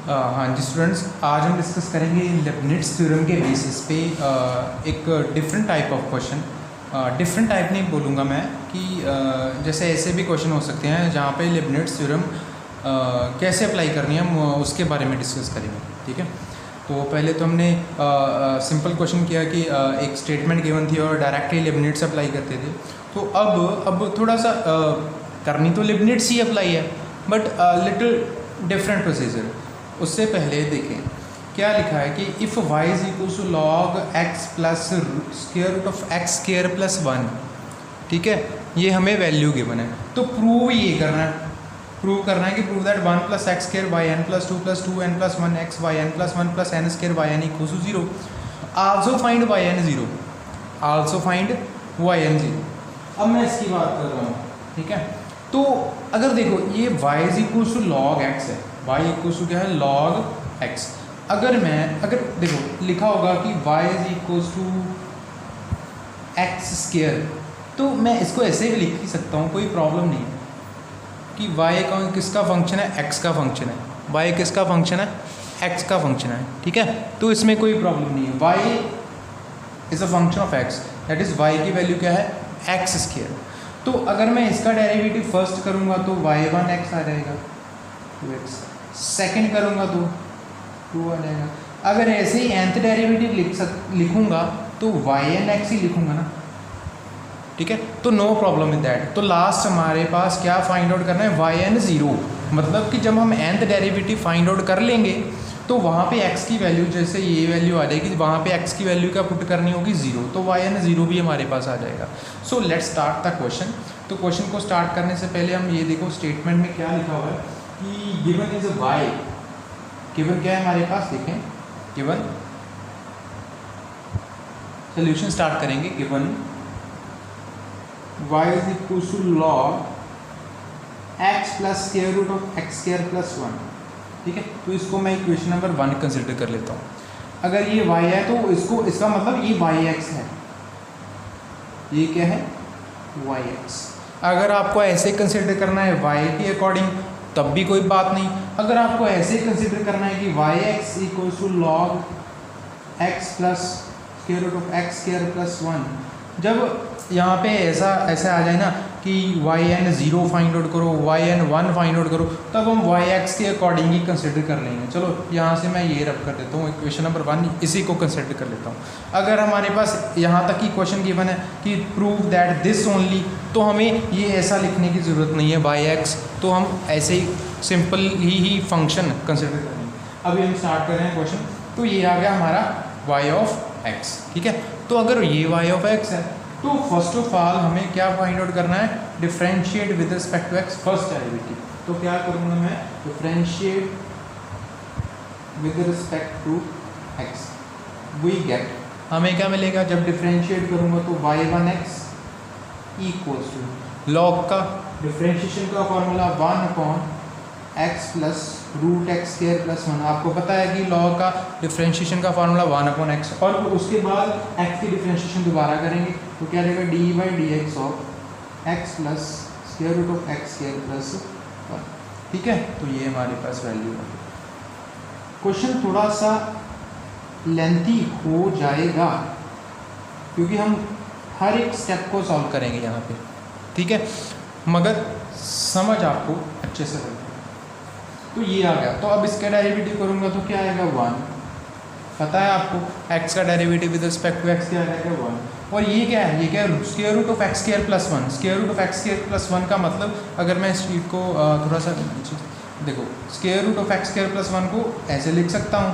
हाँ जी स्टूडेंट्स, आज हम डिस्कस करेंगे लेibniz थ्योरम के बेसिस पे एक different type of question. Different type नहीं बोलूँगा मैं कि जैसे ऐसे भी क्वेश्चन हो सकते हैं जहाँ पे लेibniz थ्योरम कैसे अप्लाई करनी है हम उसके बारे में डिस्कस करेंगे। ठीक है, तो पहले तो हमने सिंपल क्वेश्चन किया कि एक स्टेटमेंट गिवन थी और डायरेक्टली लेibniz अप्लाई करते थे। तो अब थोड़ा सा करनी तो लेibniz ही अप्लाई है, बट लिटिल डिफरेंट प्रोसीजर। उससे पहले देखें क्या लिखा है कि if y is equal to log x plus square root of x square plus 1। ठीक है, ये हमें वैल्यू गिवन है, तो प्रूव ये करना है, प्रूव करना है कि prove that 1 plus x square y n plus 2 n plus 1 x y n plus 1 plus n square y n equal to 0। Also find y n 0, also find y n 0। अब मैं इसकी बात कर रहा हूँ। ठीक है, तो अगर देखो ये y is equal to log x है, y इक्वल टू क्या है log x। अगर देखो लिखा होगा कि y is equal to x square, तो मैं इसको ऐसे भी लिख ही सकता हूँ, कोई प्रॉब्लम नहीं है कि y किसका फंक्शन है, x का फंक्शन है। y किसका फंक्शन है, x का फंक्शन है। ठीक है, तो इसमें कोई प्रॉब्लम नहीं है। y is a function of x, that is y की वैल्यू क्या है, एक्स स्क्वायर। तो अगर मैं इसका डेरिवेटिव फर्स्ट करूँगा तो y1x आ जाएगा 2x, सेकंड करूँगा तो 2 आ जाएगा। अगर ऐसे ही nth डेरिवेटिव लिखूँगा तो yn(x) ही लिखूँगा ना। ठीक है, तो नो प्रॉब्लम विद दैट। तो लास्ट हमारे पास क्या फाइंड आउट करना है, yn 0। मतलब कि जब हम nth डेरिवेटिव फाइंड आउट कर लेंगे तो वहाँ पे x की वैल्यू, जैसे ये वैल्यू आ जाएगी, वहाँ पे x की वैल्यू क्या पुट करनी होगी, 0, तो yn 0 भी हमारे पास आ जाएगा। So let's start the question. तो क्वेश्चन को स्टार्ट करने से पहले हम ये देखो स्टेटमेंट में क्या लिखा हुआ है कि गिवन इज y। गिवन क्या है हमारे पास, देखें गिवन, सोल्यूशन स्टार्ट करेंगे। Given y is equal to log x plus square root of x square plus 1। ठीक है, तो इसको मैं इक्वेशन नंबर 1 कंसिडर कर लेता हूँ। अगर ये y है तो इसका मतलब ये yx है, ये क्या है yx। अगर आपको ऐसे कंसिडर करना है y के अकॉर्डिंग तब भी कोई बात नहीं। अगर आपको ऐसे कंसिडर करना है कि yx equal to log x plus square root of x square plus 1, जब यहाँ पे ऐसा आ जाए ना कि yn 0 फाइंड आउट करो, yn 1 फाइंड आउट करो, तब हम yx के अकॉर्डिंग ही कंसिडर कर लेंगे। चलो यहाँ से मैं ये रब कर देता हूँ, इक्वेशन नंबर 1 इसी को कंसिडर कर लेता हूँ। अगर हमारे पास यहाँ तक ही क्वेश्चन गिवन है कि प्रूव दैट दिस ओनली, तो हमें ये ऐसा लिखने की ज़रूरत नहीं है yx, तो हम ऐसे ही सिंपल ही फंक्शन कंसिडर करेंगे। अभी हम स्टार्ट कर रहे हैं क्वेश्चन। तो ये आ गया हमारा y ऑफ x। ठीक है, तो अगर ये y ऑफ x है तो फर्स्ट ऑफ ऑल हमें क्या फाइंड आउट करना है, differentiate with respect to x, first derivative. तो क्या करूँगा मैं, differentiate with respect to x, we get, हमें क्या मिलेगा जब डिफरेंशिएट करूँगा तो y1x इक्वल्स टू लॉग का डिफरेंशिएशन का formula 1/x plus root x square plus 1। आपको पता है कि लॉग का डिफरेंशिएशन का फार्मूला 1/x, और उसके बाद x की डिफरेंशिएशन दोबारा करेंगे तो क्या रहेगा, dy/dx of x plus square root of x square plus 1। ठीक है, तो ये हमारे पास वैल्यू है। क्वेश्चन थोड़ा सा लेंथी हो जाएगा क्योंकि हम हर एक स्टेप को सॉल्व करेंगे यहाँ पे। ठीक है, मगर समझ आपको अच्छे से लगेगा। तो ये आ गया, तो अब इसका डेरिवेटिव करूँगा तो क्या आएगा, 1। पता है आपको x का derivative with respect to x क्या आएगा, 1। और ये क्या है, ये क्या है, square root of x square plus 1। Square root of x square plus 1 का मतलब, अगर मैं इस चीज़ को थोड़ा सा देखो, square root of x square plus 1 को ऐसे लिख सकता हूँ,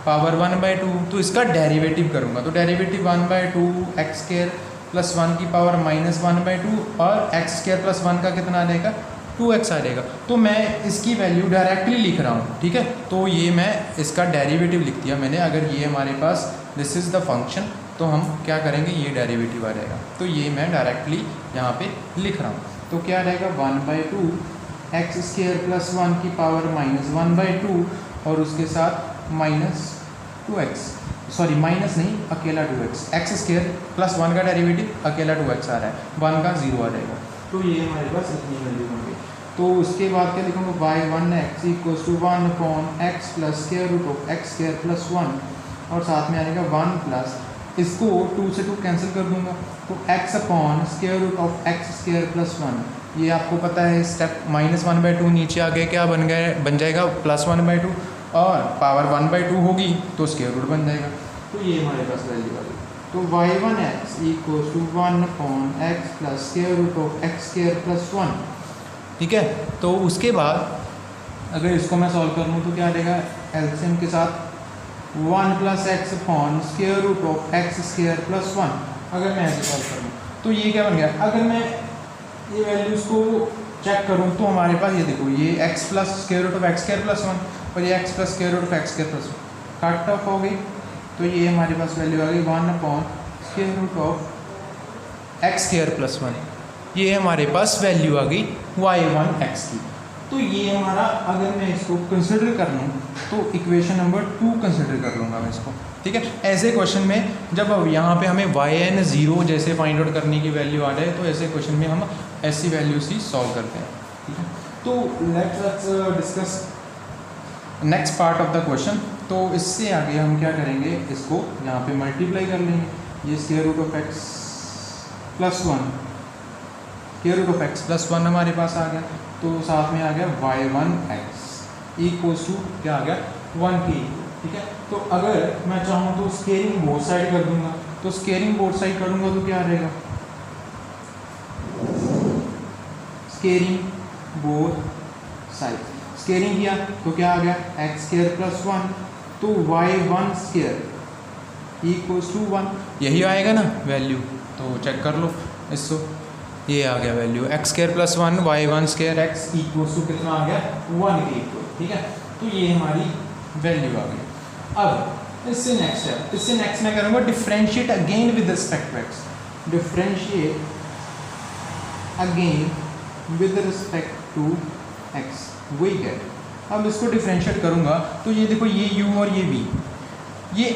पावर 1/2। तो इसका डेरिवेटिव करूँगा तो डेरिवेटिव 1/2 x स्क्वायर प्लस 1 की पावर -1/2, और x स्क्वायर प्लस 1 का कितना आ जाएगा, 2x आ जाएगा। तो मैं इसकी वैल्यू डायरेक्टली लिख रहा हूँ। ठीक है, तो ये मैं इसका डेरिवेटिव लिख दिया मैंने। अगर ये हमारे पास दिस इज़ द फंक्शन, तो हम क्या करेंगे, ये डेरिवेटिव आ जाएगा। तो ये मैं डायरेक्टली यहाँ पे लिख रहा हूँ। तो क्या रहेगा, 1/2 x स्क्वायर प्लस 1 की पावर -1/2, और उसके साथ -2x, सॉरी माइनस नहीं, अकेला 2x, x स्क्वायर प्लस 1 का डेरिवेटिव अकेला 2x आ रहा है, 1 का 0 आ जाएगा। तो ये हमारे पास इतनी वैल्यू होंगी। तो उसके बाद क्या लिखूँगा y1x equals to 1 upon x plus square root of x square plus 1 और साथ में आएगा 1 प्लस इसको 2 से 2 कैंसिल कर दूंगा तो x upon square root of x square plus 1। ये आपको पता है स्टेप -1/2 नीचे आगे क्या बन जाएगा +1/2 और पावर 1/2 होगी तो स्क्वायर रूट बन जाएगा। तो ये हमारे पास वैल्यू आ गई। तो y1x equals to 1 upon x plus square root of x square plus 1। ठीक है, तो उसके बाद अगर इसको मैं सॉल्व कर लूँ तो क्या आ जाएगा, एलसीएम के साथ 1 plus x upon square root of x square plus 1। अगर मैं ऐसे सॉल्व करूँ तो ये क्या बन गया, अगर मैं ये वैल्यूज़ को चेक करूँ तो हमारे पास ये देखो ये x plus square root of x square plus 1 और ये x plus square root of x square plus 1 cut off हो गई। तो ये हमारे पास वैल्यू आ गई 1 upon square root of x square plus 1। ये हमारे पास वैल्यू आ गई y1x की। तो ये हमारा, अगर मैं इसको कंसिडर कर लूँ तो इक्वेशन नंबर 2 कंसिडर कर लूँगा मैं इसको। ठीक है, ऐसे क्वेश्चन में जब अब यहाँ पे हमें yn 0 जैसे फाइंड आउट करने की वैल्यू आ जाए तो ऐसे क्वेश्चन में हम ऐसी वैल्यूज ही सॉल्व करते हैं। ठीक है, तो let's discuss next part of the question. तो इससे आगे हम क्या करेंगे, इसको यहाँ पे मल्टीप्लाई कर लेंगे। ये square root of x plus 1, square root of x plus 1 हमारे पास आ गया। तो साथ में आ गया y1x इक्वल्स टू क्या आ गया 1 की। ठीक है, तो अगर मैं चाहूँ तो स्केलिंग बोथ साइड कर दूंगा। तो स्केलिंग बोथ साइड करूँगा तो क्या आ जाएगा, स्केलिंग बोथ साइड, स्केलिंग किया तो क्या आ गया एक्स स्क्वायर प्लस 1। तो y1 स्क्वायर इक्वल्स टू 1, यही आएगा ना वैल्यू। तो चेक कर लो इसको, ये आ गया value x square plus 1 y1 square x equals to कितना आ गया 1 के इक्वल। ठीक है, तो ये हमारी वैल्यू आ गई। अब इससे नेक्स्ट मैं करूँगा differentiate again with respect to x, differentiate again with respect to x, वही गेट। अब इसको डिफरेंशिएट करूँगा तो ये देखो ये u और ये v, ये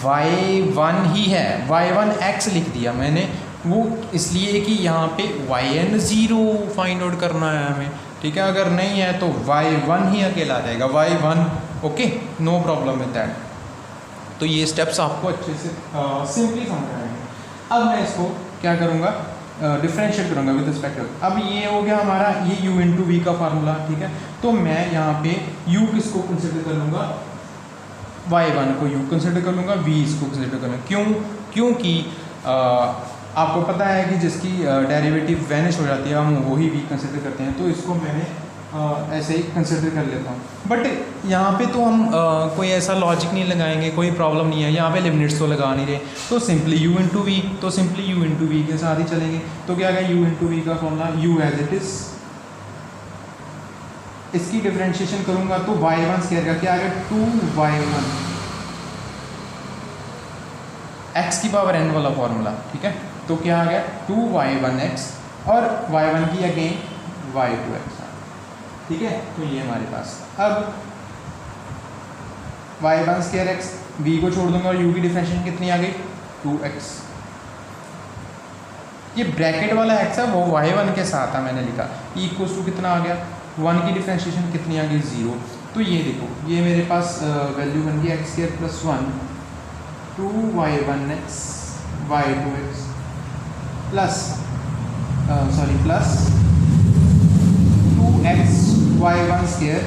y1 ही है, y1x लिख दिया मैंने, वो इसलिए कि यहाँ पे yn 0 फाइंड आउट करना है हमें। ठीक है, अगर नहीं है तो y1 ही अकेला आ जाएगा, y1। Okay, no problem with that. तो ये स्टेप्स आपको अच्छे से सिंपली समझ आएंगे। अब मैं इसको क्या करूँगा, डिफरेंशिएट करूँगा विद रिस्पेक्ट टू। अब ये हो गया हमारा ये u इंटू वी का फार्मूला। ठीक है, तो मैं यहाँ पे u किसको कंसिडर कर लूँगा, y1 को u कंसिडर कर लूँगा, v इसको कंसिडर कर लूँगा। क्यों, क्योंकि आपको पता है कि जिसकी डेरिवेटिव वैनिश हो जाती है हम वही v कंसिडर करते हैं। तो इसको मैंने ऐसे ही कंसिडर कर लेता हूँ। बट यहाँ पे तो हम कोई ऐसा लॉजिक नहीं लगाएंगे, कोई प्रॉब्लम नहीं है, यहाँ पे लिमिट्स तो लगा नहीं रहे। तो सिंपली u इंटू वी, तो सिंपली u इंटू वी के साथ ही चलेंगे। तो क्या गया u इंटू वी का formula u as it is, इसकी डिफरेंशिएशन करूँगा तो y1 स्क्वायर का क्या आ गया 2y1 x की पावर n वाला फॉर्मूला। ठीक है, तो क्या आ गया 2y1x और y1 की अगेन y2x। ठीक है, तो ये हमारे पास अब y1 स्क्वायर x, v को छोड़ दूंगा और u की डिफरेंशिएशन कितनी आ गई 2x। ये ब्रैकेट वाला x है वो y1 के साथ है, मैंने लिखा इक्वल्स टू कितना आ गया 1 की डिफरेंशिएशन कितनी आ गई 0। तो ये देखो ये मेरे पास वैल्यू बन गई x square plus 1 2y1x y2x plus 2x y1 square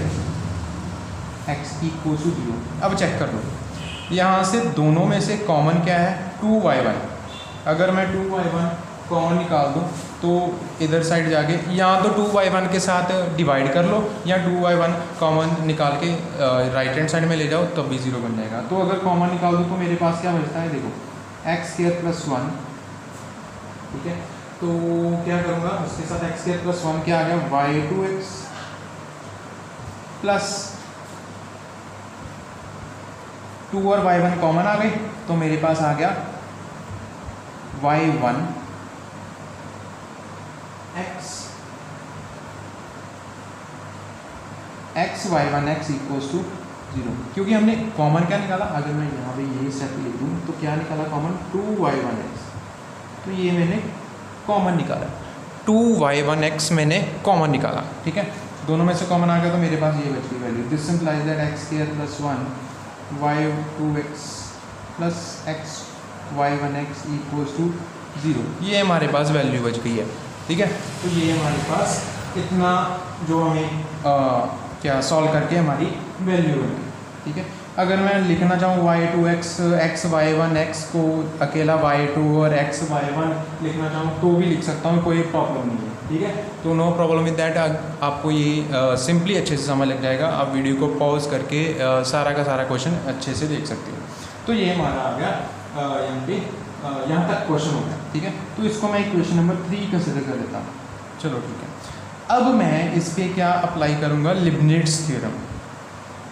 x equal to 0। अब चेक कर लो, यहाँ से दोनों में से कॉमन क्या है 2y1। अगर मैं 2y1 कॉमन निकाल दूँ तो इधर साइड जाके यहाँ तो 2y1 के साथ डिवाइड कर लो, या 2y1 कॉमन निकाल के राइट हैंड साइड में ले जाओ तब भी 0 बन जाएगा। तो अगर कॉमन निकाल दूँ तो मेरे पास क्या बचता है, देखो एक्स स्क्वायर प्लस 1। ठीक है, तो क्या करूँगा उसके साथ एक्स स्क्वायर प्लस 1 क्या आ गया y2x प्लस 2 और y1 कॉमन आ गई तो मेरे पास आ गया y1 x y1 x equals to 0, क्योंकि हमने कॉमन क्या निकाला, अगर मैं यहाँ पे यही स्टेप लिख दूँ तो क्या निकाला कॉमन 2y1x। तो ये मैंने कॉमन निकाला। 2y1x मैंने कॉमन निकाला, ठीक है, दोनों में से कॉमन आ गया तो मेरे पास ये बच गई value. This simplifies that x² + 1 y2x plus x y1x = 0। ये हमारे पास वैल्यू बच गई है, ठीक है। तो ये हमारे पास इतना जो हमें क्या सॉल्व करके हमारी वैल्यू बनी, ठीक है। अगर मैं लिखना चाहूँ y2x x y1x को अकेला y2 और x y1 लिखना चाहूँ तो भी लिख सकता हूँ, कोई प्रॉब्लम नहीं है, ठीक है। तो नो प्रॉब्लम विद दैट। आपको ये सिंपली अच्छे से समझ लग जाएगा। आप वीडियो को पॉज करके सारा का सारा क्वेश्चन अच्छे से देख सकते हो। तो ये हमारा आ गया यहाँ पे यहाँ तक क्वेश्चन हो गया, ठीक है। तो इसको मैं इक्वेशन नंबर 3 कंसिडर कर लेता हूँ। चलो ठीक है, अब मैं इस पर क्या अप्लाई करूँगा, लिबनिट्ज़ थ्योरम।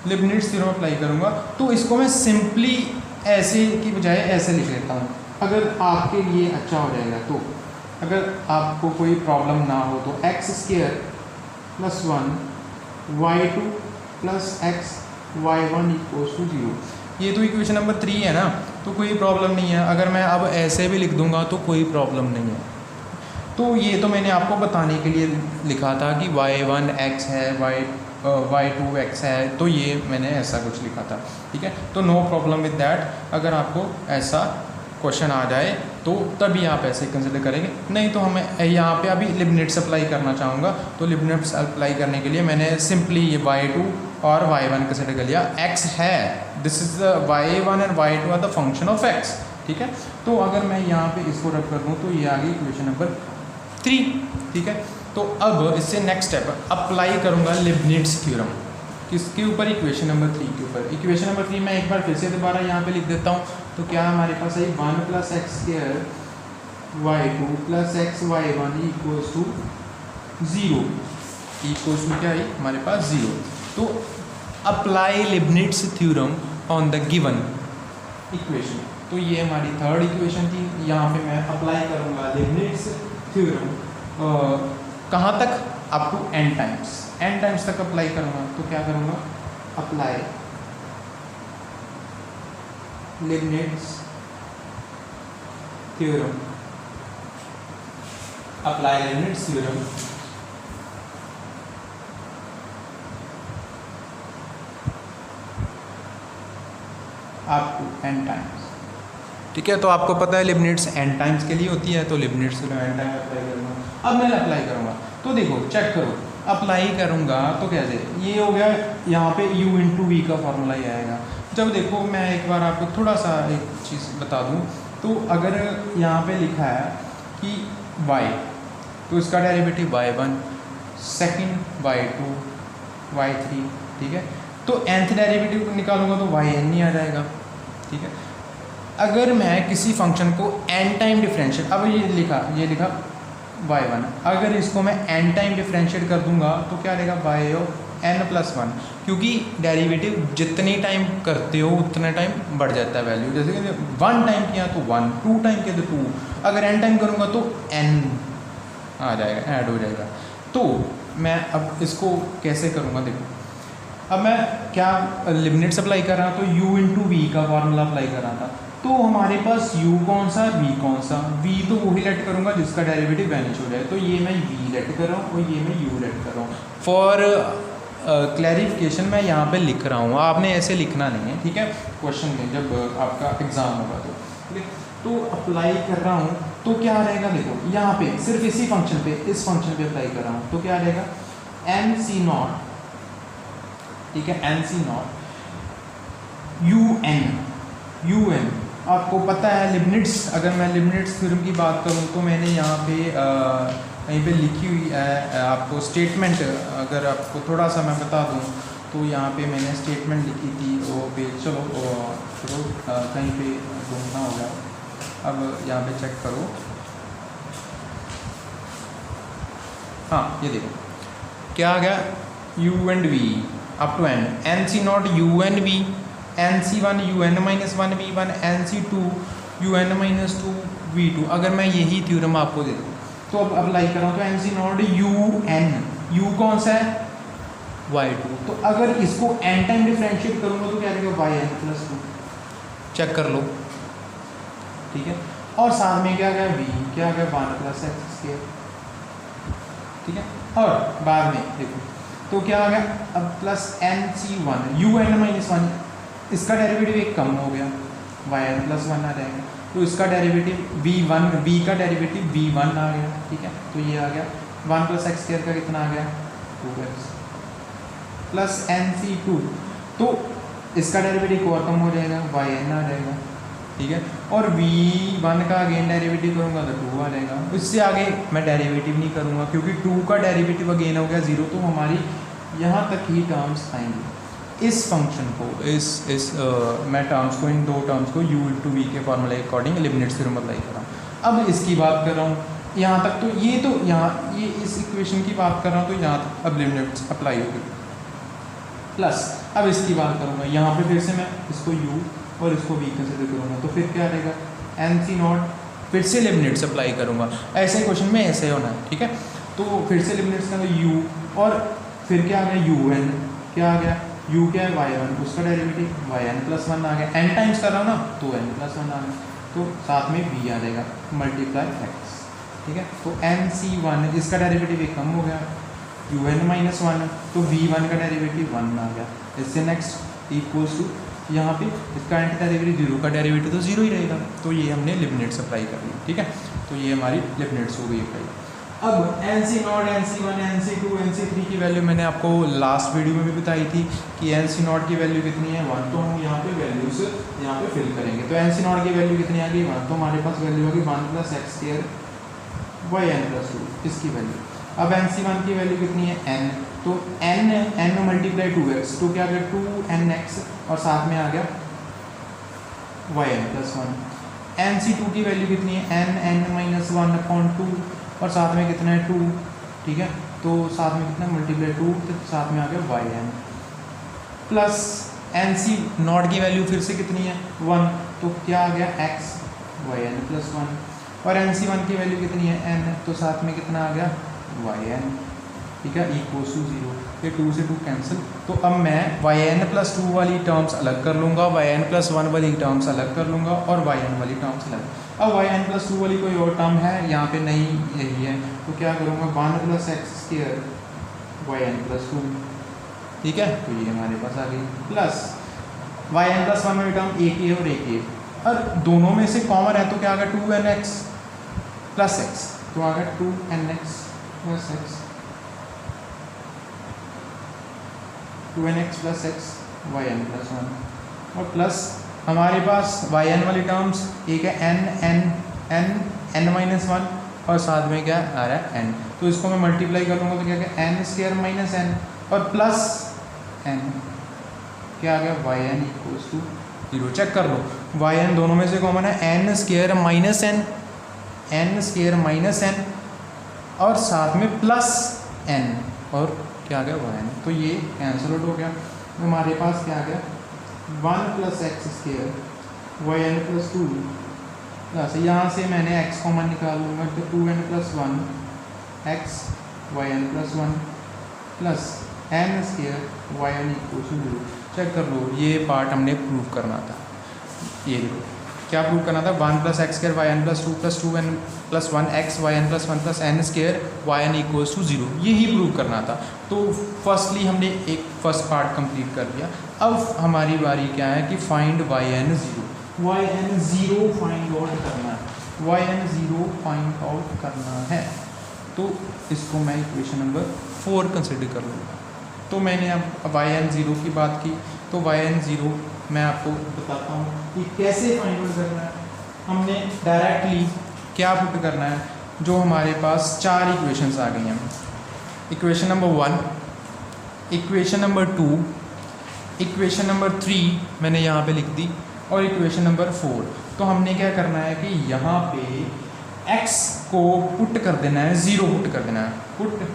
लिबनिट्ज़ थ्योरम अप्लाई करूँगा तो इसको मैं सिंपली ऐसे की बजाय ऐसे लिख लेता हूँ, अगर आपके लिए अच्छा हो जाएगा। तो अगर आपको कोई प्रॉब्लम ना हो तो x² + 1 y2 + x y1 = 0। ये तो इक्वेशन नंबर 3 है ना, तो कोई प्रॉब्लम नहीं है। अगर मैं अब ऐसे भी लिख दूंगा तो कोई प्रॉब्लम नहीं है। तो ये तो मैंने आपको बताने के लिए लिखा था कि y1x है, y2x है, तो ये मैंने ऐसा कुछ लिखा था, ठीक है। तो नो प्रॉब्लम विद दैट। अगर आपको ऐसा क्वेश्चन आ जाए तो तभी आप ऐसे कंसिडर करेंगे, नहीं तो हमें यहाँ पे अभी लिबनिट्ज़ अप्लाई करना चाहूँगा। तो लिबनिट्ज़ अप्लाई करने के लिए मैंने सिंपली ये y2 और y1 कंसिडर कर लिया। x है, this is the y1 and y2 are the function of x, ठीक है। तो अगर मैं यहाँ पे इसको रब कर दूँ तो ये आ गई इक्वेशन नंबर 3, ठीक है। तो अब इससे नेक्स्ट स्टेप अप्लाई करूँगा लिबनिट्ज़ थ्योरम। किसके ऊपर, इक्वेशन नंबर 3 के ऊपर। इक्वेशन नंबर 3 मैं एक बार फिर से दोबारा यहाँ पे लिख देता हूँ। तो क्या हमारे पास है 1 + x² y2 + x y1 = 0। Equals में क्या है हमारे पास 0। तो apply Leibniz theorem on the given equation. तो ये हमारी थर्ड इक्वेशन थी। यहाँ पे मैं अप्लाई करूँगा लिबनिट्ज़ थ्योरम कहाँ तक, अप टू n टाइम्स तक अप्लाई करूँगा। तो क्या करूँगा, apply Leibniz theorem, apply Leibniz theorem up to n times, ठीक है। तो आपको पता है लिबनिट्ज़ n टाइम्स के लिए होती है, तो लिबनिट्ज़ थ्योरम n टाइम अप्लाई करूँगा। अब मैं अप्लाई करूँगा तो देखो चेक करो, अप्लाई करूँगा तो कैसे, ये हो गया यहाँ पे u × v का फॉर्मूला ही आएगा। जब देखो मैं एक बार आपको थोड़ा सा एक चीज़ बता दूँ, तो अगर यहाँ पे लिखा है कि y, तो इसका derivative y1, second y2, y3, ठीक है। तो nth डेरिवेटिव निकालूंगा तो yn नहीं आ जाएगा, ठीक है। अगर मैं किसी फंक्शन को n टाइम डिफरेंशिएट, अब ये लिखा y1, अगर इसको मैं n टाइम डिफरेंशिएट कर दूंगा तो क्या रहेगा y(n+1), क्योंकि डेरिवेटिव जितनी टाइम करते हो उतना टाइम बढ़ जाता है वैल्यू। जैसे कि 1 टाइम किया तो 1, 2 टाइम किया तो 2, अगर n टाइम करूँगा तो n आ जाएगा, ऐड हो जाएगा। तो मैं अब इसको कैसे करूँगा, देखो अब मैं क्या लिबनिट्ज़ अप्लाई कर रहा था, तो u × v का फॉर्मूला अप्लाई कर रहा था। तो हमारे पास u कौन सा, v कौन सा, v तो वही लेट करूँगा जिसका डेरिवेटिव वैनिश हो जाए। तो ये मैं v लेट कर रहा हूँ और ये मैं u लेट कर रहा हूँ। फॉर क्लैरिफिकेशन मैं यहाँ पे लिख रहा हूँ, आपने ऐसे लिखना नहीं है, ठीक है। क्वेश्चन में जब आपका एग्ज़ाम होगा तो ठीक है। तो अप्लाई कर रहा हूँ तो क्या रहेगा, देखो यहाँ पे सिर्फ इसी फंक्शन पे, इस फंक्शन पे अप्लाई कर रहा हूँ। तो क्या रहेगा nc0, ठीक है, nc0 un। आपको पता है लिबनिट्ज़, अगर मैं लिबनिट्ज़ थ्योरम की बात करूं तो मैंने यहाँ पे कहीं पे लिखी हुई है आपको स्टेटमेंट। अगर आपको थोड़ा सा मैं बता दूं तो यहाँ पे मैंने स्टेटमेंट लिखी थी वो पे, चलो कहीं पे ढूंढना होगा। अब यहाँ पे चेक करो, हाँ ये देखो क्या आ गया, u and v up to n, nc0 u and v, nc1 un-1 v1, nc2 un-2 v2। अगर मैं यही थ्योरम आपको दे दूँ तो अब अप्लाई कर रहा हूँ, तो nc0 un, u कौन सा है, y2। तो अगर इसको n टाइम डिफरेंशिएट करूँगा तो क्या रहेगा yn+2, चेक कर लो, ठीक है। और साथ में क्या गया v, क्या गया 1 + x², ठीक है। और बाद में देखो तो क्या आ गया, अब plus n c one u n minus one, इसका डेरिवेटिव एक कम हो गया, वाई एन प्लस वन आ जाएगा, तो इसका डेरिवेटिव वी वन, वी का डेरिवेटिव वी वन आ गया, ठीक है। तो ये आ गया वन प्लस एक्स स्क्वायर का कितना आ गया 2x plus n c to, तो इसका डेरिवेटिव और कम हो जाएगा, वाई एन आ जाएगा, ठीक है। और v1 का अगेन डेरिवेटिव करूँगा तो 2 आ जाएगा। इससे आगे मैं डेरिवेटिव नहीं करूँगा क्योंकि 2 का डेरिवेटिव अगेन हो गया 0, तो हमारी यहाँ तक ही टर्म्स आएंगी। इस फंक्शन को मैं टर्म्स को, इन दो टर्म्स को u इंटू वी के फॉर्मूले के अकॉर्डिंग लिमिट्स थ्योरम अप्लाई कर रहा हूँ। अब इसकी बात कर रहा हूँ यहाँ तक, तो यहाँ ये इस इक्वेशन की बात कर रहा हूँ, तो यहाँ तक अब लिमिट्स अप्लाई होगी। प्लस अब इसकी बात करूँगा, यहाँ पे फिर से मैं इसको u और इसको v कंसिडर करूँगा, तो फिर क्या रहेगा एन सी नॉट, फिर से लिमिट्स अप्लाई करूँगा। ऐसे क्वेश्चन में ऐसे होना है, ठीक है। तो फिर से लिमिट्स का u, और फिर क्या आ गया यू एन, क्या आ गया u क्या है वाई वन, उसका derivative y n plus one आ गया, n टाइम्स कर रहा हूँ ना तो n प्लस वन आ गया, तो साथ में v आ जाएगा मल्टीप्लाई x, ठीक है। तो एन सी वन इसका डेरिवेटिव एक कम हो गया यू एन माइनस वन, तो वी वन का डेरिवेटिव वन आ गया। इससे नेक्स्ट इक्वल्स टू यहाँ पे इसका एंटी डेरिवेटिव जीरो का डेरिवेटिव तो जीरो ही रहेगा, तो ये हमने लिमिट्स अप्लाई कर ली, ठीक है। तो ये हमारी लिमिट्स हो गई अप्लाई। अब n c not, n c one, n c two, n c three की वैल्यू मैंने आपको लास्ट वीडियो में भी बताई थी कि एन सी नॉट की वैल्यू कितनी है 1, तो हम यहाँ पे वैल्यूज यहाँ पे फिल करेंगे। तो एन सी नॉट की वैल्यू कितनी आ गई 1, तो हमारे पास वैल्यू होगी 1 plus x square y n plus two, इसकी वैल्यू। अब एन सी वन की वैल्यू कितनी है n, तो n मल्टीप्लाई 2x, तो क्या आ गया 2nx, और साथ में आ गया y n plus one. N c two की वैल्यू कितनी है n minus one upon two, और साथ में कितना है 2, ठीक है। तो साथ में कितना मल्टीप्लाई 2, तो साथ में आ गया y n plus n c not की वैल्यू फिर से कितनी है 1, तो क्या आ गया x y n plus one, और एन सी वन की वैल्यू कितनी है n, तो साथ में कितना आ गया वाई एन, ठीक है, इक्वल्स टू 0। ये 2 से 2 कैंसिल, तो अब मैं वाई एन प्लस 2 वाली टर्म्स अलग कर लूँगा, वाई एन प्लस 1 वाली टर्म्स अलग कर लूँगा, और वाई एन वाली टर्म्स अलग। अब वाई एन प्लस 2 वाली कोई और टर्म है यहाँ पे नहीं, यही है, तो क्या करूँगा 1 plus x square y n plus 2, ठीक है। तो ये हमारे पास आ गई, प्लस वाई एन प्लस 1 वाली टर्म एक ही है और एक ही है, और दोनों में से कॉमन है, तो क्या आ गया 2nx प्लस एक्स, तो आ गया 2nx plus x, 2nx plus x y n plus one, और प्लस हमारे पास वाई एन वाली टर्म्स एक है n माइनस वन, और साथ में क्या आ रहा है n, तो इसको मैं मल्टीप्लाई कर लूँगा, तो क्या क्या n स्क्वायर माइनस n, और प्लस n, क्या आ गया y n equals to 0। Check कर लो, वाई एन दोनों में से कॉमन है, n square minus n, n square minus n, और साथ में प्लस n, और क्या आ गया वाई एन, तो ये कैंसिल आउट हो गया। हमारे पास क्या आ गया 1 plus x square y n plus 2, plus यहाँ से मैंने x कॉमन निकालूंगा, तो 2n plus 1 x y n plus 1 plus n square y n equal to 0। Check कर लो, ये पार्ट हमने प्रूव करना था, ये देखो क्या प्रूव करना था, 1 plus x square y n plus 2 plus 2n plus 1 x y n plus 1 plus n square y n equals to 0, यही प्रूव करना था। तो फर्स्टली हमने एक फर्स्ट पार्ट कंप्लीट कर लिया। अब हमारी बारी क्या है कि find y n zero, y n zero find out करना है, y n zero find out करना है, तो इसको मैं इक्वेशन नंबर 4 कंसिडर कर लूँगा। तो मैंने अब वाई एन ज़ीरो की बात की, तो वाई एन ज़ीरो मैं आपको बताता हूँ कि कैसे फाइंड आउट करना है। हमने डायरेक्टली क्या पुट करना है, जो हमारे पास 4 इक्वेशंस आ गई हैं, equation number 1, equation number 2, equation number 3 मैंने यहाँ पे लिख दी, और इक्वेशन नंबर 4। तो हमने क्या करना है कि यहाँ पे x को पुट कर देना है, 0 पुट कर देना है, पुट।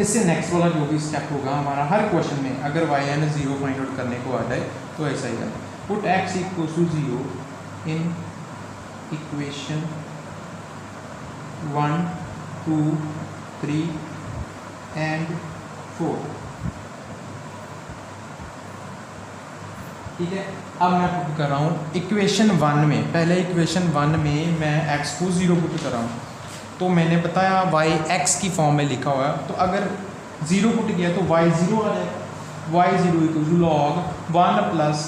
इससे नेक्स्ट वाला जो भी स्टेप होगा हमारा हर क्वेश्चन में, अगर वाई एन 0 फाइंड आउट करने को आ जाए तो ऐसा ही करना, put x equal to 0 in equation 1, 2, 3 and 4, ठीक है। अब मैं पुट कर रहा हूँ इक्वेशन 1 में, पहले इक्वेशन 1 में मैं x को 0 पुट कर रहा हूँ, तो मैंने बताया वाई एक्स की फॉर्म में लिखा हुआ है, तो अगर 0 पुट किया तो वाई 0 आ जाएगा। Y 0 equal to log 1 plus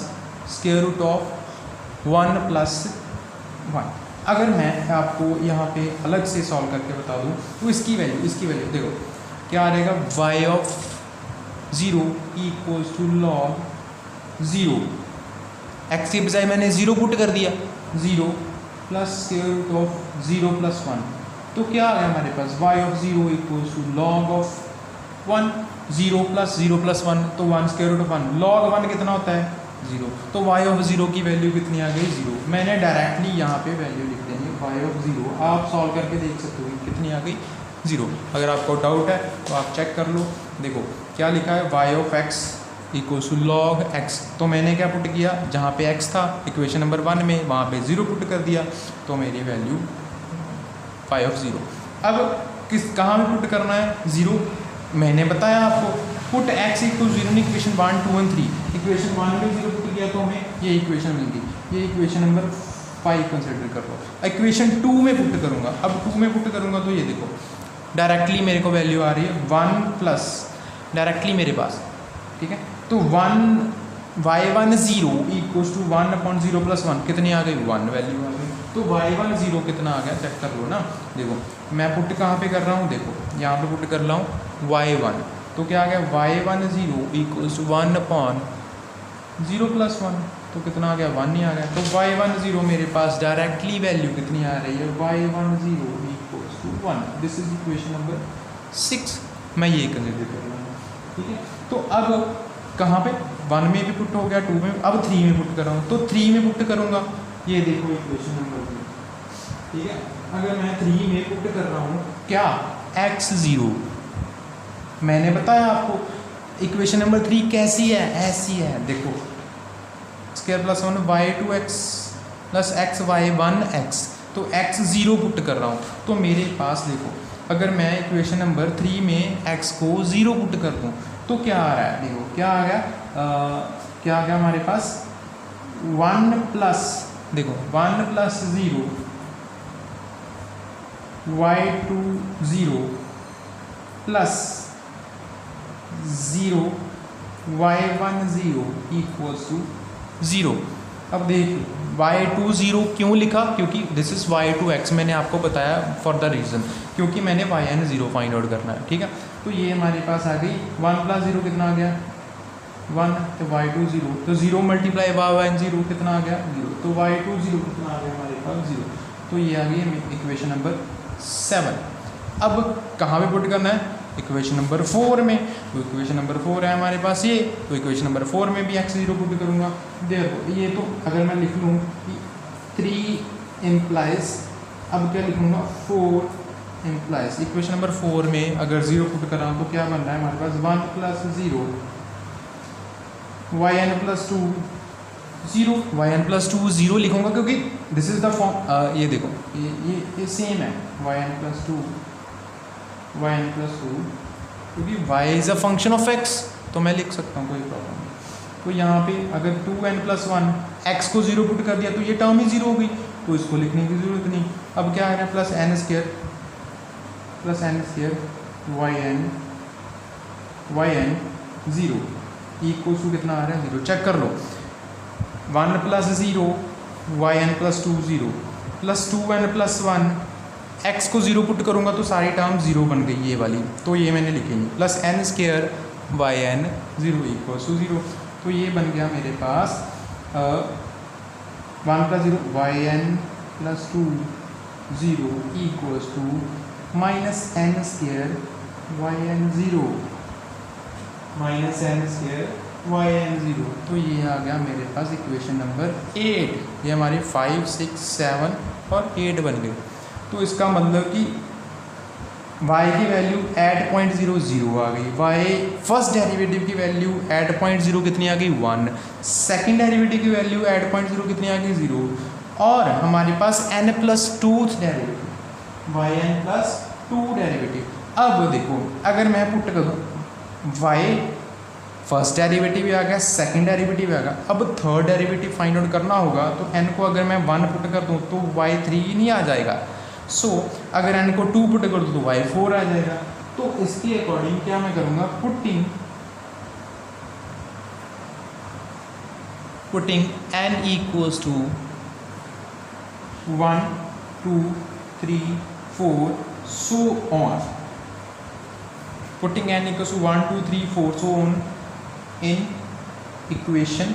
square root of 1 plus 1। अगर मैं आपको यहाँ पे अलग से सॉल्व करके बता दूँ तो इसकी वैल्यू देखो क्या आ रहेगा, y of 0 equals to log 0, x के बजाय मैंने 0 पुट कर दिया, 0 plus square root of 0 plus 1, तो क्या आ गया हमारे पास, y of 0 equals to log of 1, 0 plus 1 तो 1 स्क्वायर रूट ऑफ 1, लॉग 1 कितना होता है 0, तो वाई ऑफ 0 की वैल्यू कितनी आ गई 0। मैंने डायरेक्टली यहाँ पे वैल्यू लिख देंगे वाई ऑफ 0, आप सॉल्व करके देख सकते हो कितनी आ गई 0। अगर आपको डाउट है तो आप चेक कर लो, देखो क्या लिखा है, y of x equals to log x, तो मैंने क्या पुट किया, जहाँ पे एक्स था इक्वेशन नंबर 1 में वहाँ पे 0 पुट कर दिया, तो मेरी वैल्यू वाई ऑफ 0। अब कहाँ पे पुट करना है 0, मैंने बताया आपको, पुट एक्स इक्वल 0 ने इक्वेशन 1, 2 और 3, इक्वेशन 1 में 0 पुट किया तो हमें ये इक्वेशन मिल गई, ये इक्वेशन नंबर 5 कंसिडर कर लो। इक्वेशन 2 में पुट करूँगा, अब 2 में पुट करूँगा तो ये देखो डायरेक्टली मेरे को वैल्यू आ रही है 1 प्लस, डायरेक्टली मेरे पास, ठीक है, तो 1 0 इक्वल्स टू 1/0 प्लस 1 कितनी आ गई 1 वैल्यू आ गई, तो y1 0 कितना आ गया चेक कर लो ना। देखो मैं पुट कहाँ पे कर रहा हूँ, देखो यहाँ पे पुट कर रहा हूँ y1, तो क्या आ गया y1 0 इक्वल्स टू 1/0 प्लस 1, तो कितना आ गया 1 ही आ गया, तो y1 0 मेरे पास डायरेक्टली वैल्यू कितनी आ रही है, y1 0 equals to 1। This is equation number 6, मैं ये कंसिडर कर रहा हूँ, ठीक है। तो अब कहाँ पे 1 में भी पुट हो गया, 2 में, अब 3 में पुट कर रहा हूँ, तो 3 में पुट करूँगा, ये देखो इक्वेशन नंबर 3, ठीक है। अगर मैं 3 में पुट कर रहा हूँ क्या x 0, मैंने बताया आपको इक्वेशन नंबर 3 कैसी है, ऐसी है, देखो square plus 1 y2x plus x y1 x, तो x 0 पुट कर रहा हूँ, तो मेरे पास देखो अगर मैं इक्वेशन नंबर 3 में x को 0 पुट कर दूँ तो क्या आ रहा है, देखो क्या आ गया, क्या आ गया हमारे पास 1 प्लस, देखो 1 plus 0 y2 0 plus 0 y1 0 equals to 0। अब देखिए y2 0 क्यों लिखा, क्योंकि दिस इज़ y2 x, मैंने आपको बताया फॉर द रीज़न क्योंकि मैंने yn 0 फाइंड आउट करना है, ठीक है। तो ये हमारे पास आ गई 1 प्लस 0 कितना आ गया 1, तो y2 0, तो 0 मल्टीप्लाई y1 0 कितना आ गया 0, तो y2 0 कितना आ गया हमारे पास 0, तो ये आ गई इक्वेशन नंबर 7। अब कहाँ पे पुट करना है, इक्वेशन नंबर 4 में, तो इक्वेशन नंबर 4 है हमारे पास ये, तो इक्वेशन नंबर 4 में भी x 0 पुट करूँगा, देखो ये तो अगर मैं लिख लूँ 3 इम्प्लाइज, अब क्या लिखूँगा 4 इम्प्लाइज, इक्वेशन नंबर 4 में अगर 0 पुट कर रहा हूँ तो क्या बन रहा है हमारे पास 1 plus 0 yn plus 2 0, yn plus 2 0 लिखूँगा क्योंकि दिस इज द फॉर्म, ये देखो ये सेम है yn प्लस 2 क्योंकि y is a function of x, तो मैं लिख सकता हूँ कोई प्रॉब्लम नहीं। तो यहाँ पे अगर 2n प्लस 1 x को 0 पुट कर दिया तो ये टर्म ही 0 हो गई, तो इसको लिखने की ज़रूरत नहीं। अब क्या आ रहा है plus n square yn 0 equals to कितना आ रहा है 0, चेक कर लो 1 plus 0 yn plus 2 0 plus 2n plus 1 x को 0 पुट करूँगा तो सारी टर्म 0 बन गई ये वाली, तो ये मैंने लिखी नहीं, plus n square yn 0 equals to 0, तो ये बन गया मेरे पास 1 plus 0 yn plus 2 0 equals to minus n square yn 0 minus n square yn 0, तो ये आ गया मेरे पास इक्वेशन नंबर 8। ये हमारी 5, 6, 7 और 8 बन गई। तो इसका मतलब कि y की वैल्यू एट पॉइंट 0 0 आ गई, y फर्स्ट डेरिवेटिव की वैल्यू एट पॉइंट 0 कितनी आ गई 1, सेकेंड डेरिवेटिव की वैल्यू एट पॉइंट 0 कितनी आ गई 0, और हमारे पास n plus 2 derivative yn plus 2 derivative. अब देखो अगर मैं पुट करूँ y फर्स्ट डेरिवेटिव आ गया, सेकंड डेरिवेटिव आ गया, अब थर्ड डेरिवेटिव फाइंड आउट करना होगा, तो n को अगर मैं 1 पुट कर दूँ तो y 3 नहीं आ जाएगा, सो अगर n को 2 पुट कर दो तो y4 आ जाएगा। तो इसके अकॉर्डिंग क्या मैं करूँगा, putting n equals to 1 2 3 4 so on, putting n equals to 1 2 3 4 so on in equation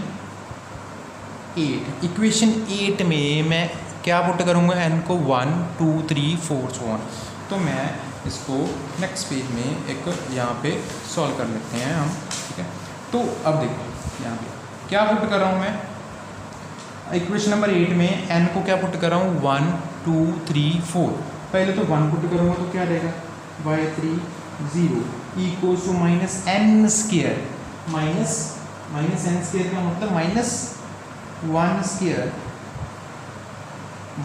8। Equation 8 में मैं क्या पुट करूँगा, n को 1 2 3 4 so on। तो मैं इसको नेक्स्ट पेज में एक यहाँ पे सॉल्व कर लेते हैं हम, ठीक है। तो अब देखो यहाँ पे क्या पुट कर रहा हूँ मैं, इक्वेशन नंबर 8 में n को क्या पुट कर रहा हूँ, 1 2 3 4। पहले तो 1 पुट करूँगा तो क्या रहेगा, y3 0 equals to minus n square, minus n square का मतलब माइनस 1 स्क्वायर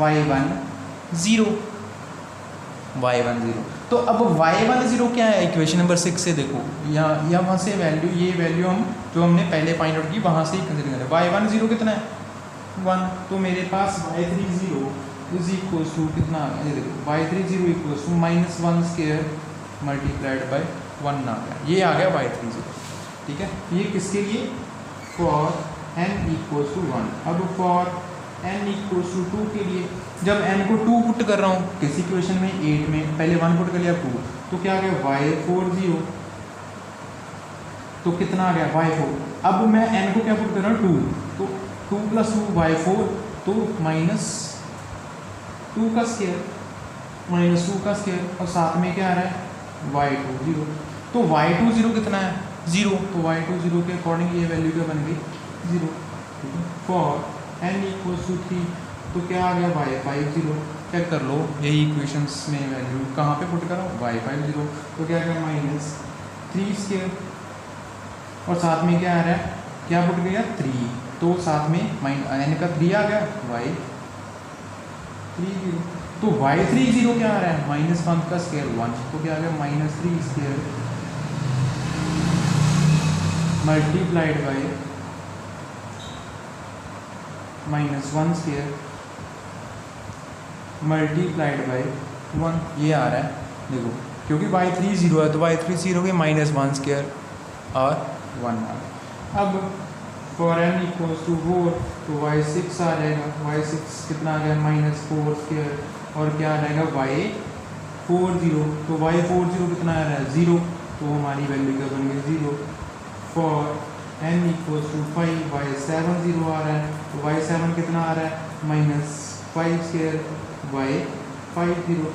y1 0 y1 0। तो अब y1 0 क्या है, इक्वेशन नंबर 6 से देखो, यहाँ से वैल्यू, ये वैल्यू हम जो हमने पहले फाइंड आउट की वहाँ से ही कंसिडर करें। y1 0 कितना है, 1। तो मेरे पास y3 0 इज इक्वल्स टू कितना, ये देखो y3 0 equals to minus 1 square multiplied by 1 आ गया, ये आ गया y3 0, ठीक है। ये किसके लिए, फॉर n इक्वल्स टू 1। अब फॉर n इक्वल्स टू 2 के लिए, जब n को 2 पुट कर रहा हूँ किसी इक्वेशन में 8 में, पहले 1 पुट कर लिया 2, तो क्या आ गया y4 0, तो कितना आ गया y4। अब मैं n को क्या पुट कर रहा हूँ 2, तो 2 प्लस 2 y4, तो माइनस 2 का स्क्वायर, माइनस 2 का स्क्वायर, और साथ में क्या आ रहा है y2 0। तो y2 0 कितना है 0, तो y2 0 के अकॉर्डिंग ये वैल्यू क्या बन गई 0, ठीक है। फॉर n इक्वल्स टू 3, तो क्या आ गया y5 0। चेक कर लो यही इक्वेशंस में वैल्यू कहाँ पे पुट करो, y5 0, तो क्या आ गया माइनस 3 स्क्वायर, और साथ में क्या आ रहा है, क्या पुट गया 3, तो साथ में n का 3 आ गया y3 0। तो y3 0 क्या आ रहा है, माइनस 1 का स्क्वायर 1, तो क्या आ गया minus 3 square multiplied bye minus 1 square multiplied by 1, ये आ रहा है देखो, क्योंकि y3 0 है तो y3 0 के माइनस 1 स्क्वायर और 1 आ गया। अब फॉर n इक्वल्स टू 4, तो y6 आ जाएगा, y6 कितना आ गया माइनस 4 स्क्वायर, और क्या आ जाएगा y4 0, तो y4 0 कितना आ रहा है 0, तो हमारी वैल्यू क्या बन गई 0। For n equals to 5, y7 0 आ रहा है, तो y7 कितना आ रहा है माइनस 5 स्क्वायर y5 0।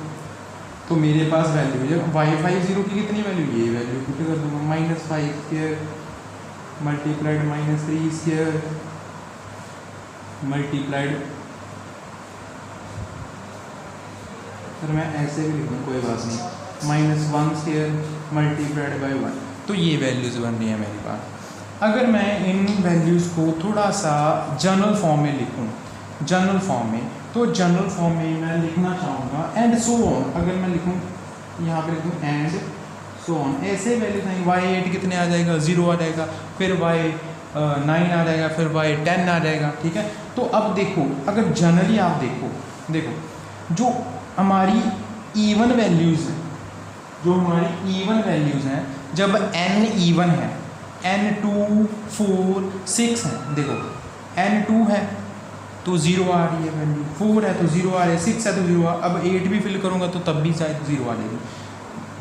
तो मेरे पास वैल्यू है y5 0 की कितनी वैल्यू, ये वैल्यू पुट कर दूंगा minus 5 square multiplied minus 3 square multiplied, sir मैं ऐसे भी लिख दूँ कोई बात नहीं, माइनस 1 स्क्वायर मल्टीप्लाइड बाय 1। तो ये वैल्यूज़ बन रही है मेरे पास। अगर मैं इन वैल्यूज़ को थोड़ा सा जनरल फॉर्म में लिखूँ, जनरल फॉर्म में, तो जनरल फॉर्म में मैं लिखना चाहूँगा एंड सो ऑन। अगर मैं लिखूँ यहाँ पे लिखूँ एंड सो ऑन, ऐसे वैल्यूज आएंगे, y8 कितने आ जाएगा 0 आ जाएगा, फिर y9 आ जाएगा, फिर y10 आ जाएगा, ठीक है। तो अब देखो अगर जनरली आप देखो जो हमारी इवन वैल्यूज़ हैं, जो हमारी इवन वैल्यूज़ हैं, जब n इवन है, n2 4 6 है, देखो n2 है तो 0 आ रही है वैल्यू, 4 है तो 0 आ रही है, 6 है तो 0 आ, अब 8 भी फिल करूँगा तो तब भी शायद 0 आ जाएगी।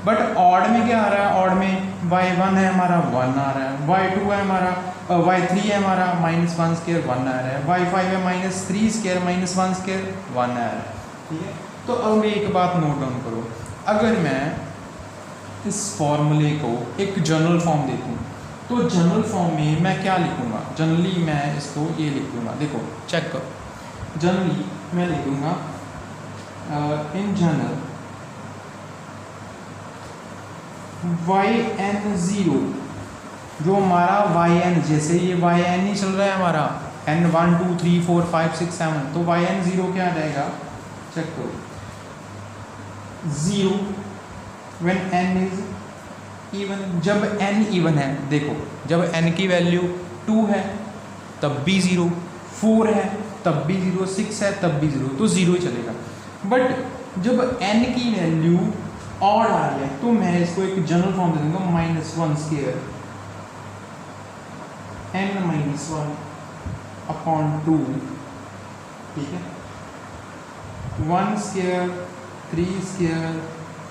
बट ऑड में क्या आ रहा है, ऑड में y1 है हमारा 1 आ रहा है, y2 है हमारा y3 है हमारा माइनस 1 स्क्वायर 1 आ रहा है, y5 है माइनस 3 स्क्वायर माइनस 1 स्क्वायर 1 आ रहा है, ठीक है। तो अब एक बात नोट डाउन करो, अगर मैं इस फॉर्मूले को एक जनरल फॉर्म देखूँ तो जनरल फॉर्म में मैं क्या लिखूँगा, जनरली मैं इसको ये लिख दूँगा, देखो चेक करो, जनरली मैं लिख दूँगा इन जनरल yn0, जो हमारा yn, जैसे ये yn ही चल रहा है हमारा n 1 2 3 4 5 6 7, तो yn0 क्या आ जाएगा, चेक करो 0 when n is even, जब n इवन है, देखो जब n की वैल्यू 2 है तब भी 0, 4 है तब भी 0, 6 है तब भी 0, तो 0 ही चलेगा। बट जब n की वैल्यू ऑड आ रही है तो मैं इसको एक जनरल फॉर्म दे दूंगा -1 स्क्वायर n - 1 अपॉन 2, ठीक है, 1 square 3 square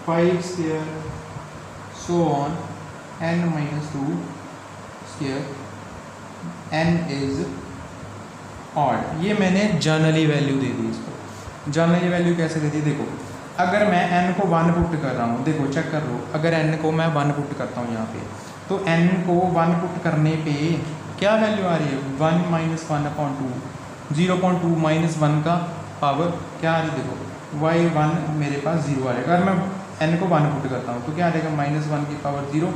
5 square so on n - 2 square, n is odd. ये मैंने जनरली वैल्यू दे दी इसको। जनरली वैल्यू कैसे दे दी, देखो अगर मैं n को 1 पुट कर रहा हूँ, देखो चेक कर लो, अगर n को मैं 1 पुट करता हूँ यहाँ पे, तो n को 1 पुट करने पे क्या वैल्यू आ रही है, 1 - 1 अपॉन 2, 0.2 - 1 का पावर क्या आ रही है, देखो y1 मेरे पास 0 आ रहेगा। अगर मैं n को 1 पुट करता हूँ तो क्या आ रहेगा, -1 की पावर 0।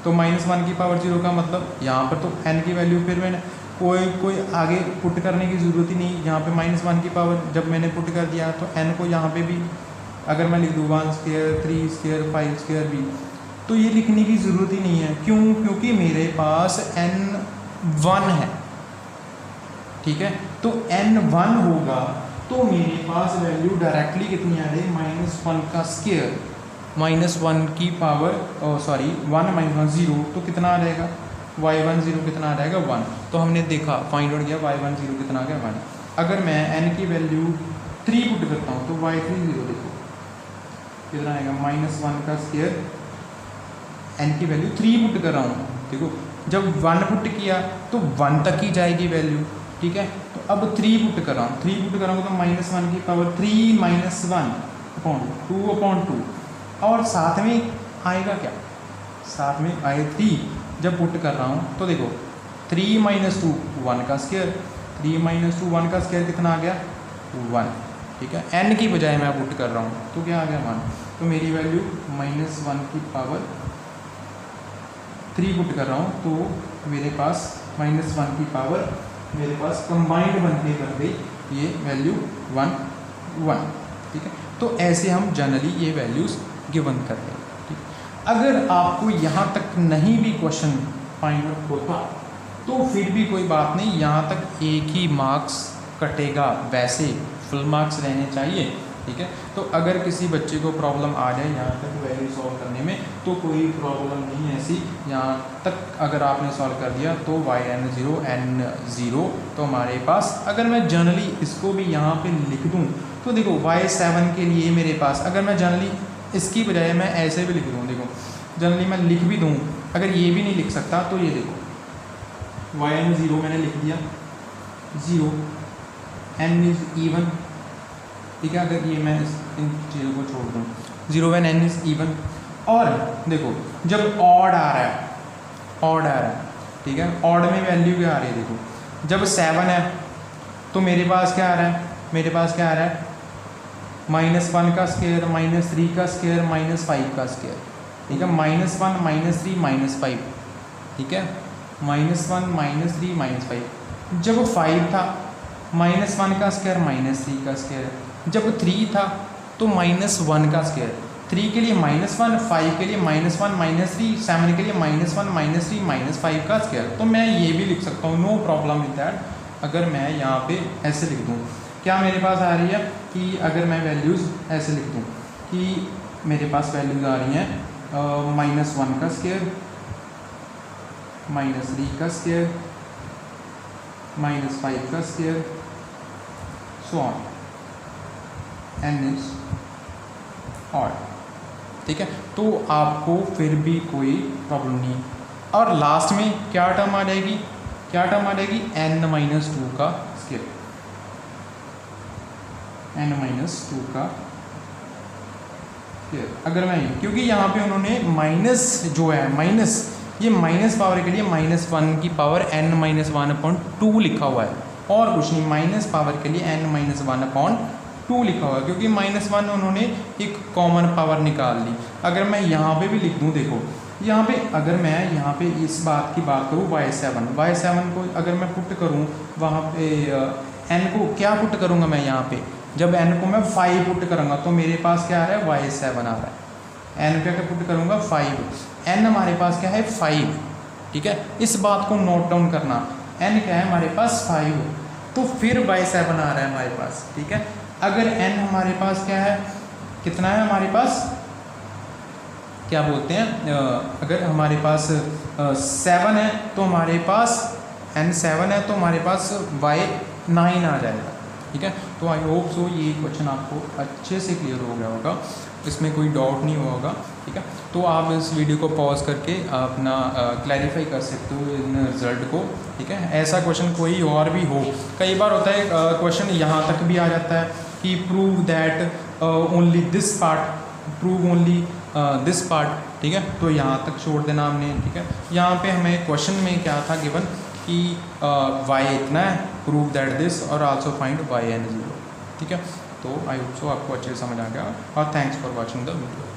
तो -1 की पावर 0 का मतलब यहाँ पर तो n की वैल्यू फिर मैंने कोई आगे पुट करने की ज़रूरत ही नहीं। यहाँ पे -1 की पावर जब मैंने पुट कर दिया तो n को यहाँ पे भी अगर मैं लिख दूँ 1 स्क्वायर 3 स्क्वायर 5 स्क्वायर भी, तो ये लिखने की ज़रूरत ही नहीं है। क्यों, क्योंकि मेरे पास n 1 है, ठीक है। तो n 1 होगा तो मेरे पास वैल्यू डायरेक्टली कितनी आ रही है, -1 का स्क्वायर, -1 की पावर सॉरी 1 - 1 0, तो कितना आ जाएगा, y1 0 कितना आ जाएगा 1। तो हमने देखा फाइंड आउट किया y1 0 कितना आ गया 1। अगर मैं n की वैल्यू 3 पुट करता हूँ तो y3 0 देखो कितना आएगा, -1 का स्क्वायर, n की वैल्यू 3 पुट कर रहा हूँ, देखो जब 1 पुट किया तो 1 तक ही जाएगी वैल्यू, ठीक है। तो अब 3 पुट कर रहा हूँ, 3 पुट करूँगा तो -1 की पावर 3 - 1 अपॉन 2/2, और साथ में आएगा क्या, साथ में आए 3 जब पुट कर रहा हूँ तो देखो 3 - 2 1 का स्क्वायर, 3 - 2 1 का स्क्वायर कितना आ गया 1, ठीक है। n की बजाय मैं पुट कर रहा हूँ तो क्या आ गया 1। तो मेरी वैल्यू -1 की पावर 3 पुट कर रहा हूँ तो मेरे पास -1 की पावर मेरे पास कंबाइंड बनते करते ये वैल्यू 1, ठीक है। तो ऐसे हम जनरली ये वैल्यूज़ गिवन करते हैं, ठीक। अगर आपको यहाँ तक नहीं भी क्वेश्चन फाइंड आउट होता तो फिर भी कोई बात नहीं, यहाँ तक एक ही मार्क्स कटेगा, वैसे फुल मार्क्स रहने चाहिए, ठीक है। तो अगर किसी बच्चे को प्रॉब्लम आ जाए यहाँ तक वैल्यू सॉल्व करने में तो कोई प्रॉब्लम नहीं है ऐसी। यहाँ तक अगर आपने सॉल्व कर दिया तो yn 0 n 0, तो हमारे पास अगर मैं जनरली इसको भी यहाँ पे लिख दूँ तो देखो y7 के लिए मेरे पास अगर मैं जनरली इसकी बजाय मैं ऐसे भी लिख दूँ, देखो जनरली मैं लिख भी दूँ, अगर ये भी नहीं लिख सकता तो ये देखो yn 0 मैंने लिख दिया 0 n इज इवन, ठीक है। अगर ये मैं इन चीज़ों को छोड़ दूँ 0 when n इज इवन, और देखो जब ऑड आ रहा है, ऑड आ रहा है, ठीक है, ऑड में वैल्यू क्या आ रही है, देखो जब 7 है तो मेरे पास क्या आ रहा है, मेरे पास क्या आ रहा है -1 का स्क्वायर, -3 का स्क्वायर, -5 का स्क्वायर, ठीक है, -1 -3 -5, ठीक है, -1 -3 -5। जब 5 था -1 का स्क्वायर -3 का स्क्वायर, जब 3 था तो -1 का स्क्वायर, 3 के लिए -1, 5 के लिए -1 -3, 7 के लिए -1 -3 -5 का स्क्वायर। तो मैं ये भी लिख सकता हूँ, नो प्रॉब्लम विद दैट। अगर मैं यहाँ पे ऐसे लिख दूँ, क्या मेरे पास आ रही है कि अगर मैं वैल्यूज़ ऐसे लिख दूँ कि मेरे पास वैल्यूज़ आ रही हैं -1 का स्क्वायर, -3 का स्क्वायर, -5 का square, so on, n is odd, ठीक है। तो आपको फिर भी कोई प्रॉब्लम नहीं। और लास्ट में क्या टर्म आ जाएगी, क्या टर्म आ जाएगी n - 2 का स्क्वायर, n - 2 का स्क्वायर। अगर मैं क्योंकि यहाँ पे उन्होंने माइनस जो है माइनस, ये माइनस पावर के लिए -1 की पावर n - 1/2 लिखा हुआ है, और कुछ नहीं, माइनस पावर के लिए n - 1/2 लिखा हुआ है, क्योंकि -1 उन्होंने एक कॉमन पावर निकाल ली। अगर मैं यहाँ पे भी लिख दूँ, देखो यहाँ पे अगर मैं यहाँ पे इस बात की बात करूँ y7 को अगर मैं पुट करूँ वहाँ पे n को क्या पुट करूँगा मैं यहाँ पे, जब n को मैं 5 पुट करूँगा तो मेरे पास क्या आ रहा है y7 आ रहा है। n पे क्या पुट करूँगा 5, n हमारे पास क्या है 5, ठीक है। इस बात को नोट डाउन करना, n क्या है हमारे पास 5, तो फिर y7 आ रहा है हमारे पास, ठीक है। अगर n हमारे पास क्या है कितना है हमारे पास, क्या बोलते हैं, अगर हमारे पास 7 है तो हमारे पास n 7 है तो हमारे पास y 9 आ जाएगा। ठीक है, तो आई होप सो ये क्वेश्चन आपको अच्छे से क्लियर हो गया होगा, इसमें कोई डाउट नहीं हुआ होगा। ठीक है, तो आप इस वीडियो को पॉज करके अपना क्लैरिफाई कर सकते हो इन रिजल्ट को। ठीक है, ऐसा क्वेश्चन कोई और भी हो, कई बार होता है क्वेश्चन यहाँ तक भी आ जाता है कि prove that only this part, prove only this part. ठीक है, तो यहाँ तक छोड़ देना हमने। ठीक है, यहाँ पे हमें क्वेश्चन में क्या था गिवन कि y इतना है, प्रूव दैट दिस और आल्सो फाइंड y n 0। ठीक है, तो आई होप सो आपको अच्छे से समझ आ गया और thanks for watching the video.